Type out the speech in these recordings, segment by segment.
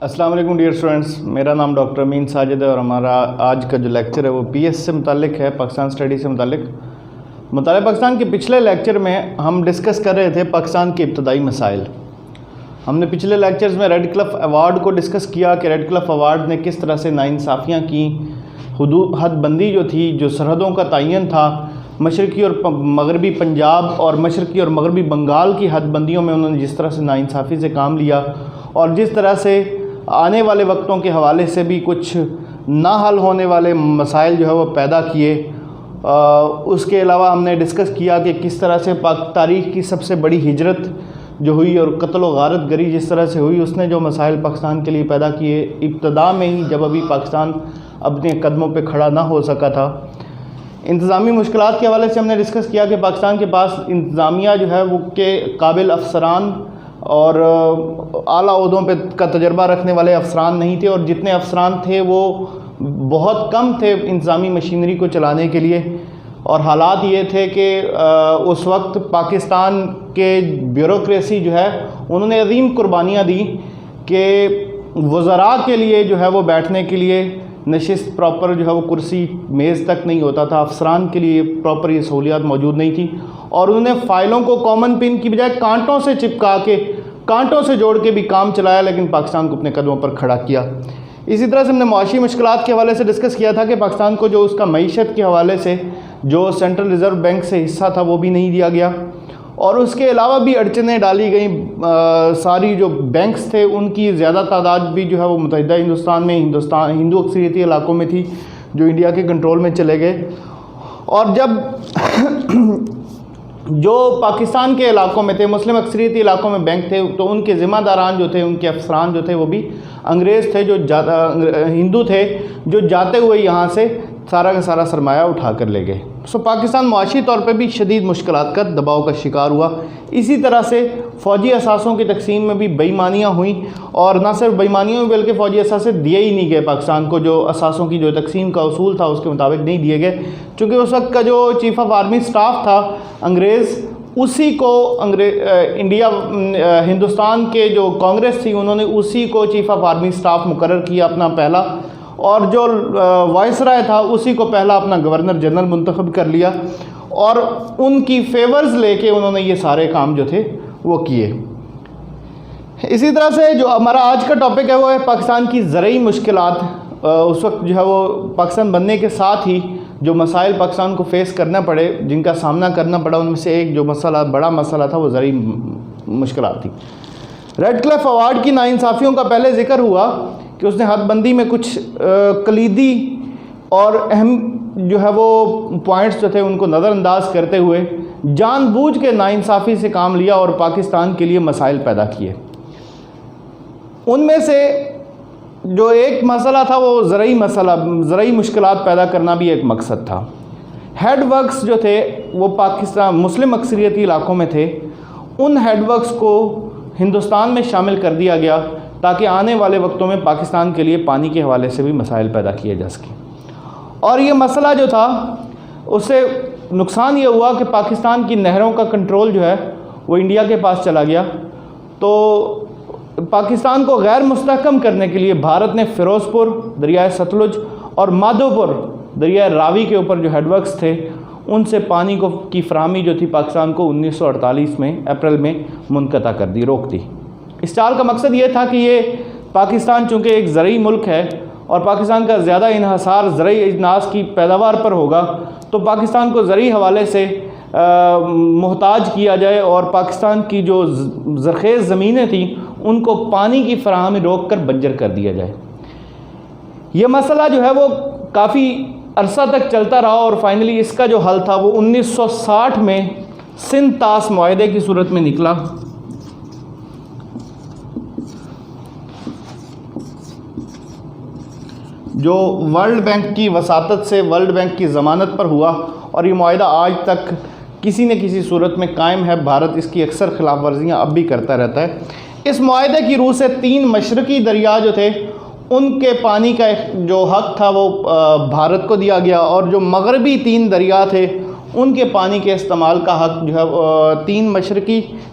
السلام علیکم dear students, میرا نام ڈاکٹر امین ساجد ہے اور ہمارا آج کا جو لیکچر ہے وہ پی ایس سے متعلق ہے، پاکستان اسٹڈی سے متعلق۔ مطالعہ پاکستان کے پچھلے لیکچر میں ہم ڈسکس کر رہے تھے پاکستان کے ابتدائی مسائل۔ ہم نے پچھلے لیکچرز میں ریڈ کلف ایوارڈ کو ڈسکس کیا کہ ریڈ کلف ایوارڈ نے کس طرح سے ناانصافیاں کی، حد بندی جو تھی، جو سرحدوں کا تعین تھا، مشرقی اور مغربی پنجاب اور مشرقی اور مغربی بنگال کی حد بندیوں میں انہوں نے جس طرح سے ناانصافی سے کام لیا اور جس طرح سے آنے والے وقتوں کے حوالے سے بھی کچھ نہ حل ہونے والے مسائل جو ہے وہ پیدا کیے۔ اس کے علاوہ ہم نے ڈسکس کیا کہ کس طرح سے تاریخ کی سب سے بڑی ہجرت جو ہوئی اور قتل و غارت گری جس طرح سے ہوئی، اس نے جو مسائل پاکستان کے لیے پیدا کیے ابتدا میں ہی، جب ابھی پاکستان اپنے قدموں پہ کھڑا نہ ہو سکا تھا۔ انتظامی مشکلات کے حوالے سے ہم نے ڈسکس کیا کہ پاکستان کے پاس انتظامیہ جو ہے وہ کے قابل افسران اور اعلیٰ عہدوں پہ کا تجربہ رکھنے والے افسران نہیں تھے، اور جتنے افسران تھے وہ بہت کم تھے انتظامی مشینری کو چلانے کے لیے۔ اور حالات یہ تھے کہ اس وقت پاکستان کے بیوروکریسی جو ہے انہوں نے عظیم قربانیاں دی کہ وزراء کے لیے جو ہے وہ بیٹھنے کے لیے نشست پراپر جو ہے وہ کرسی میز تک نہیں ہوتا تھا، افسران کے لیے پراپر یہ سہولیات موجود نہیں تھیں، اور انہوں نے فائلوں کو کامن پن کی بجائے کانٹوں سے چپکا کے، کانٹوں سے جوڑ کے بھی کام چلایا، لیکن پاکستان کو اپنے قدموں پر کھڑا کیا۔ اسی طرح سے ہم نے معاشی مشکلات کے حوالے سے ڈسکس کیا تھا کہ پاکستان کو جو اس کا معیشت کے حوالے سے جو سینٹرل ریزرو بینک سے حصہ تھا وہ بھی نہیں دیا گیا، اور اس کے علاوہ بھی اڑچنیں ڈالی گئیں۔ ساری جو بینکس تھے ان کی زیادہ تعداد بھی جو ہے وہ متحدہ ہندوستان میں ہندو اکثریتی علاقوں میں تھی جو انڈیا کے کنٹرول میں چلے گئے، اور جب جو پاکستان کے علاقوں میں تھے، مسلم اکثریتی علاقوں میں بینک تھے، تو ان کے ذمہ داران جو تھے، ان کے افسران جو تھے وہ بھی انگریز تھے، جو ہندو تھے، جو جاتے ہوئے یہاں سے سارا کا سارا سرمایہ اٹھا کر لے گئے۔ پاکستان معاشی طور پہ بھی شدید مشکلات کا دباؤ کا شکار ہوا۔ اسی طرح سے فوجی اثاثوں کی تقسیم میں بھی بے ایمانیاں ہوئیں، اور نہ صرف بے ایمانیوں میں بلکہ فوجی اثاثے دیے ہی نہیں گئے پاکستان کو، جو اثاثوں کی جو تقسیم کا اصول تھا اس کے مطابق نہیں دیے گئے، چونکہ اس وقت کا جو چیف آف آرمی سٹاف تھا انگریز، اسی کو ہندوستان کے جو کانگریس تھی انہوں نے اسی کو چیف آف آرمی سٹاف مقرر کیا اپنا پہلا، اور جو وائس رائے تھا اسی کو پہلا اپنا گورنر جنرل منتخب کر لیا، اور ان کی فیورز لے کے انہوں نے یہ سارے کام جو تھے وہ کیے۔ اسی طرح سے جو ہمارا آج کا ٹاپک ہے وہ ہے پاکستان کی زرعی مشکلات۔ اس وقت جو ہے وہ پاکستان بننے کے ساتھ ہی جو مسائل پاکستان کو فیس کرنا پڑے، جن کا سامنا کرنا پڑا، ان میں سے ایک جو بڑا مسئلہ تھا وہ زرعی مشکلات تھی۔ ریڈ کلف ایوارڈ کی ناانصافیوں کا پہلے ذکر ہوا کہ اس نے حد بندی میں کچھ کلیدی اور اہم جو ہے وہ پوائنٹس جو تھے ان کو نظر انداز کرتے ہوئے جان بوجھ کے ناانصافی سے کام لیا اور پاکستان کے لیے مسائل پیدا کیے۔ ان میں سے جو ایک مسئلہ تھا وہ زرعی مشکلات پیدا کرنا بھی ایک مقصد تھا۔ ہیڈ ورکس جو تھے وہ پاکستان مسلم اکثریتی علاقوں میں تھے، ان ہیڈ ورکس کو ہندوستان میں شامل کر دیا گیا تاکہ آنے والے وقتوں میں پاکستان کے لیے پانی کے حوالے سے بھی مسائل پیدا کیے جا سکیں۔ اور یہ مسئلہ جو تھا اس سے نقصان یہ ہوا کہ پاکستان کی نہروں کا کنٹرول جو ہے وہ انڈیا کے پاس چلا گیا، تو پاکستان کو غیر مستحکم کرنے کے لیے بھارت نے فیروز پور، دریائے ستلج اور مادھو پور دریائے راوی کے اوپر جو ہیڈ ورکس تھے ان سے پانی کی فراہمی جو تھی پاکستان کو 1948 میں اپریل میں منقطع کر دی، روک دی۔ اس چال کا مقصد یہ تھا کہ یہ پاکستان چونکہ ایک زرعی ملک ہے اور پاکستان کا زیادہ انحصار زرعی اجناس کی پیداوار پر ہوگا، تو پاکستان کو زرعی حوالے سے محتاج کیا جائے اور پاکستان کی جو زرخیز زمینیں تھیں ان کو پانی کی فراہمی روک کر بنجر کر دیا جائے۔ یہ مسئلہ جو ہے وہ کافی عرصہ تک چلتا رہا، اور فائنلی اس کا جو حل تھا وہ 1960 میں سندھ طاس معاہدے کی صورت میں نکلا، جو ورلڈ بینک کی وساطت سے ورلڈ بینک کی ضمانت پر ہوا، اور یہ معاہدہ آج تک کسی نہ کسی صورت میں قائم ہے۔ بھارت اس کی اکثر خلاف ورزیاں اب بھی کرتا رہتا ہے۔ اس معاہدے کی روح سے 3 مشرقی دریا جو تھے ان کے پانی کا جو حق تھا وہ بھارت کو دیا گیا، اور جو مغربی 3 دریا تھے ان کے پانی کے استعمال کا حق جو ہے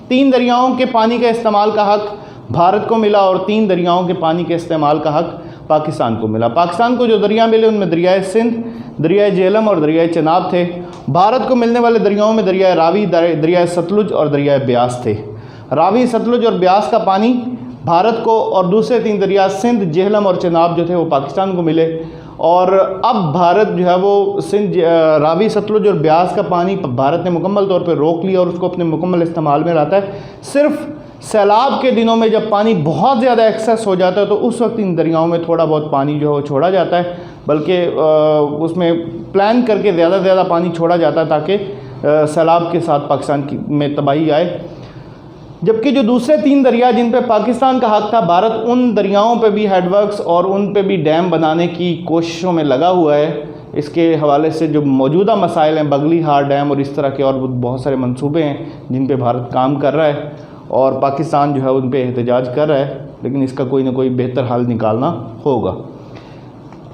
3 دریاؤں کے پانی کے استعمال کا حق بھارت کو ملا اور 3 دریاؤں کے پانی کے استعمال کا حق پاکستان کو ملا۔ پاکستان کو جو دریا ملے ان میں دریائے سندھ، دریائے جہلم اور دریائے چناب تھے۔ بھارت کو ملنے والے دریاؤں میں دریائے راوی، دریائے ستلج اور دریائے بیاس تھے۔ راوی، ستلج اور بیاس کا پانی بھارت کو اور دوسرے 3 دریا سندھ، جہلم اور چناب جو تھے وہ پاکستان کو ملے۔ اور اب بھارت جو ہے وہ راوی، ستلج اور بیاس کا پانی بھارت نے مکمل طور پہ روک لیا اور اس کو اپنے مکمل استعمال میں لاتا ہے۔ صرف سیلاب کے دنوں میں جب پانی بہت زیادہ ایکسیس ہو جاتا ہے تو اس وقت ان دریاؤں میں تھوڑا بہت پانی جو ہے وہ چھوڑا جاتا ہے، بلکہ اس میں پلان کر کے زیادہ سے زیادہ پانی چھوڑا جاتا ہے تاکہ سیلاب کے ساتھ پاکستان میں تباہی آئے۔ جبکہ جو دوسرے 3 دریا جن پہ پاکستان کا حق تھا، بھارت ان دریاؤں پہ بھی ہیڈ ورکس اور ان پہ بھی ڈیم بنانے کی کوششوں میں لگا ہوا ہے۔ اس کے حوالے سے جو موجودہ مسائل ہیں، بغلی ہار ڈیم اور اس طرح کے اور بہت سارے منصوبے ہیں جن پہ بھارت کام کر رہا ہے اور پاکستان جو ہے ان پہ احتجاج کر رہا ہے، لیکن اس کا کوئی نہ کوئی بہتر حل نکالنا ہوگا۔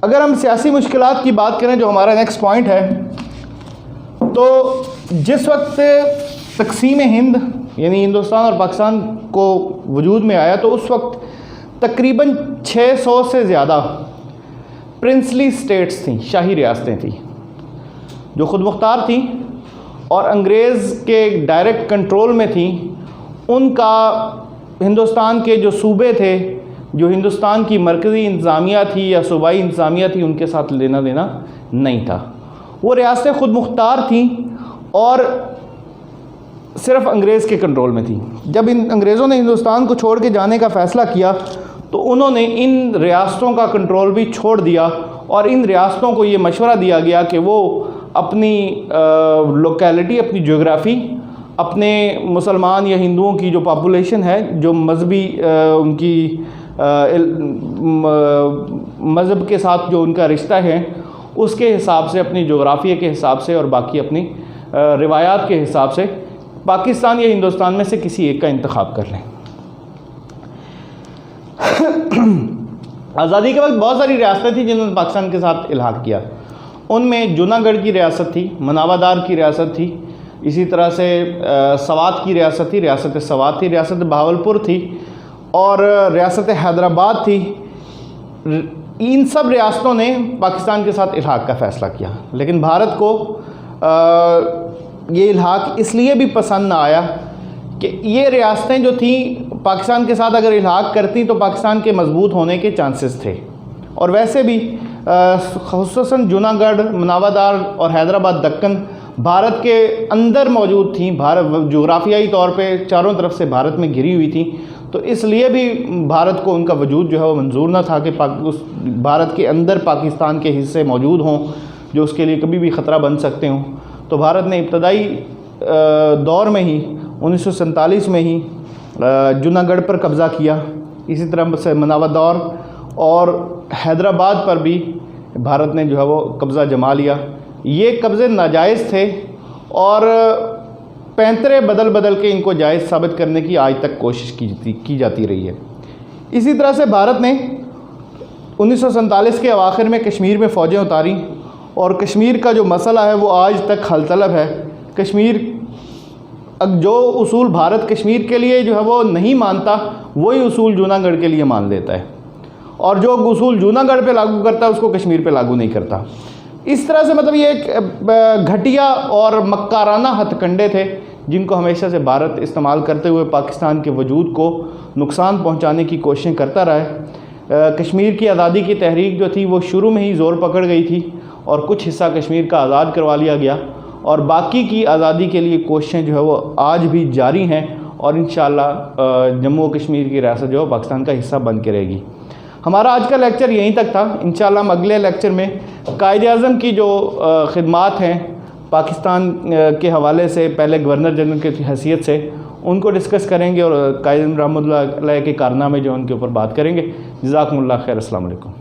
اگر ہم سیاسی مشکلات کی بات کریں جو ہمارا نیکسٹ پوائنٹ ہے، تو جس وقت تقسیم ہند یعنی ہندوستان اور پاکستان کو وجود میں آیا تو اس وقت تقریباً 600 سے زیادہ پرنسلی سٹیٹس تھیں، شاہی ریاستیں تھیں جو خود مختار تھیں اور انگریز کے ڈائریکٹ کنٹرول میں تھیں۔ ان کا ہندوستان کے جو صوبے تھے، جو ہندوستان کی مرکزی انتظامیہ تھی یا صوبائی انتظامیہ تھی، ان کے ساتھ لینا دینا نہیں تھا۔ وہ ریاستیں خود مختار تھیں اور صرف انگریز کے کنٹرول میں تھیں۔ جب ان انگریزوں نے ہندوستان کو چھوڑ کے جانے کا فیصلہ کیا تو انہوں نے ان ریاستوں کا کنٹرول بھی چھوڑ دیا اور ان ریاستوں کو یہ مشورہ دیا گیا کہ وہ اپنی لوکیلٹی، اپنی جغرافی، اپنے مسلمان یا ہندوؤں کی جو پاپولیشن ہے، جو مذہبی ان کی مذہب کے ساتھ جو ان کا رشتہ ہے، اس کے حساب سے، اپنی جغرافیہ کے حساب سے اور باقی اپنی روایات کے حساب سے پاکستان یا ہندوستان میں سے کسی ایک کا انتخاب کر لیں۔ آزادی کے وقت بہت ساری ریاستیں تھیں جنہوں نے پاکستان کے ساتھ الحاق کیا۔ ان میں جونا گڑھ کی ریاست تھی، مناوادار کی ریاست تھی، اسی طرح سے سوات کی ریاست تھی، ریاست سوات تھی، ریاست بہاولپور تھی اور ریاست حیدرآباد تھی۔ ان سب ریاستوں نے پاکستان کے ساتھ الحاق کا فیصلہ کیا، لیکن بھارت کو یہ الحاق اس لیے بھی پسند نہ آیا کہ یہ ریاستیں جو تھیں پاکستان کے ساتھ اگر الحاق کرتی تو پاکستان کے مضبوط ہونے کے چانسز تھے، اور ویسے بھی خصوصاً جونا گڑھ، مناوادار اور حیدرآباد دکن بھارت کے اندر موجود تھیں، جغرافیائی طور پہ چاروں طرف سے بھارت میں گھری ہوئی تھیں، تو اس لیے بھی بھارت کو ان کا وجود جو ہے وہ منظور نہ تھا کہ بھارت کے اندر پاکستان کے حصے موجود ہوں جو اس کے لیے کبھی بھی خطرہ بن سکتے ہوں۔ تو بھارت نے ابتدائی دور میں ہی 1947 میں ہی جونا گڑھ پر قبضہ کیا، اسی طرح سے مناوادار اور حیدرآباد پر بھی بھارت نے جو ہے وہ قبضہ جما لیا۔ یہ قبضے ناجائز تھے اور پینترے بدل کے ان کو جائز ثابت کرنے کی آج تک کوشش کی جاتی رہی ہے۔ اسی طرح سے بھارت نے 1947 کے اواخر میں کشمیر میں فوجیں اتاریں اور کشمیر کا جو مسئلہ ہے وہ آج تک حل طلب ہے۔ کشمیر جو اصول بھارت کشمیر کے لیے جو ہے وہ نہیں مانتا، وہی اصول جونا گڑھ کے لیے مان لیتا ہے، اور جو اصول جونا گڑھ پہ لاگو کرتا ہے اس کو کشمیر پہ لاگو نہیں کرتا۔ اس طرح سے مطلب یہ ایک گھٹیا اور مکارانہ ہتھ کنڈے تھے جن کو ہمیشہ سے بھارت استعمال کرتے ہوئے پاکستان کے وجود کو نقصان پہنچانے کی کوششیں کرتا رہا ہے۔ کشمیر کی آزادی کی تحریک جو تھی وہ شروع میں ہی زور پکڑ گئی تھی اور کچھ حصہ کشمیر کا آزاد کروا لیا گیا، اور باقی کی آزادی کے لیے کوششیں جو ہے وہ آج بھی جاری ہیں، اور انشاءاللہ جموں و کشمیر کی ریاست جو ہے پاکستان کا حصہ بن کے رہے گی۔ ہمارا آج کا لیکچر یہیں تک تھا۔ انشاءاللہ ہم اگلے لیکچر میں قائد اعظم کی جو خدمات ہیں پاکستان کے حوالے سے، پہلے گورنر جنرل کی حیثیت سے، ان کو ڈسکس کریں گے اور قائد اعظم رحمۃ اللہ علیہ کے کارنامے جو ان کے اوپر بات کریں گے۔ جزاکم اللہ خیر، السلام علیکم۔